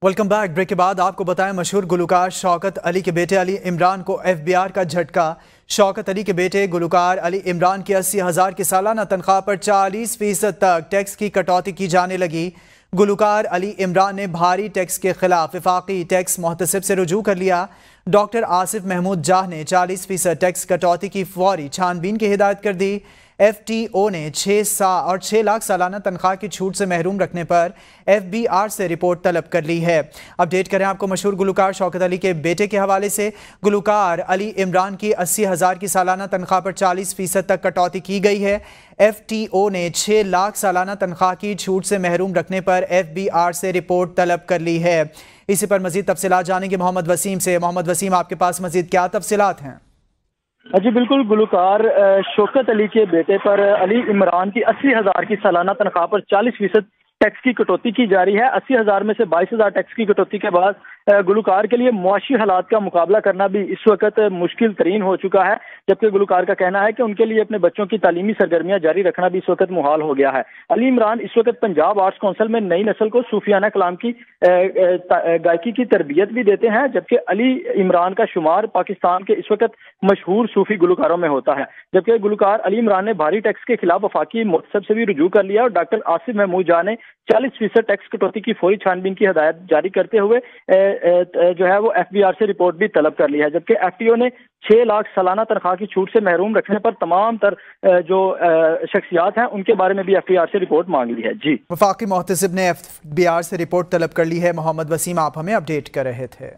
Welcome back. Break के बाद आपको बताएं, मशहूर गुलकार शौकत अली के बेटे अली इमरान को FBI का झटका। शौकत अली के बेटे गुलकार अली इमरान की 80,000 की सालाना तनख्वाह पर 40% तक टैक्स की कटौती की जाने लगी। गुलकार अली इमरान ने भारी टैक्स के खिलाफ वफाकी टैक्स मोहतसिब से रुजू कर लिया। डॉक्टर आसिफ महमूद जाह ने 40% टैक्स कटौती की फौरी छानबीन की हिदायत कर दी। FTO ने 6 लाख सालाना तनख्वाह की छूट से महरूम रखने पर FBR से रिपोर्ट तलब कर ली है। अपडेट करें आपको मशहूर गुलकार शौकत अली के बेटे के हवाले से। गुलकार अली इमरान की 80,000 की सालाना तनख्वाह पर 40% तक कटौती की गई है। FTO ने 6 लाख सालाना तनख्वाह की छूट से महरूम रखने पर FBR से रिपोर्ट तलब कर ली है। इसी पर मजीद तफसीलात जानेंगे मोहम्मद वसीम से। मोहम्मद वसीम, आपके पास मजीद क्या तफसीलात हैं? जी बिल्कुल, गुलकार शौकत अली के बेटे पर अली इमरान की 80,000 की सालाना तनख्वाह पर 40% टैक्स की कटौती की जा रही है। 80,000 में से 22,000 टैक्स की कटौती के बाद गुलकार के लिए मुआशी हालात का मुकाबला करना भी इस वक्त मुश्किल तरीन हो चुका है, जबकि गुलकार का कहना है कि उनके लिए अपने बच्चों की तालीमी सरगर्मियां जारी रखना भी इस वक्त मुहाल हो गया है। अली इमरान इस वक्त पंजाब आर्ट्स काउंसिल में नई नस्ल को सूफियाना कलाम की गायकी की तरबियत भी देते हैं, जबकि अली इमरान का शुमार पाकिस्तान के इस वक्त मशहूर सूफी गुलकारों में होता है। जबकि गुलकार अली इमरान ने भारी टैक्स के खिलाफ वफाकी मुहतसब से भी रुजू कर लिया और डॉक्टर आसिफ महमूद जाह ने 40% टैक्स कटौती की फौरी छानबीन की हिदायत जारी करते हुए जो है वो FBR से रिपोर्ट भी तलब कर ली है। जबकि FTO ने 6 लाख सालाना तनख्वाह की छूट से महरूम रखने पर तमाम तर जो शख्सियात हैं उनके बारे में भी FBR से रिपोर्ट मांग ली है। जी, वफाकी मोहतसिब ने FBR से रिपोर्ट तलब कर ली है। मोहम्मद वसीम, आप हमें अपडेट कर रहे थे।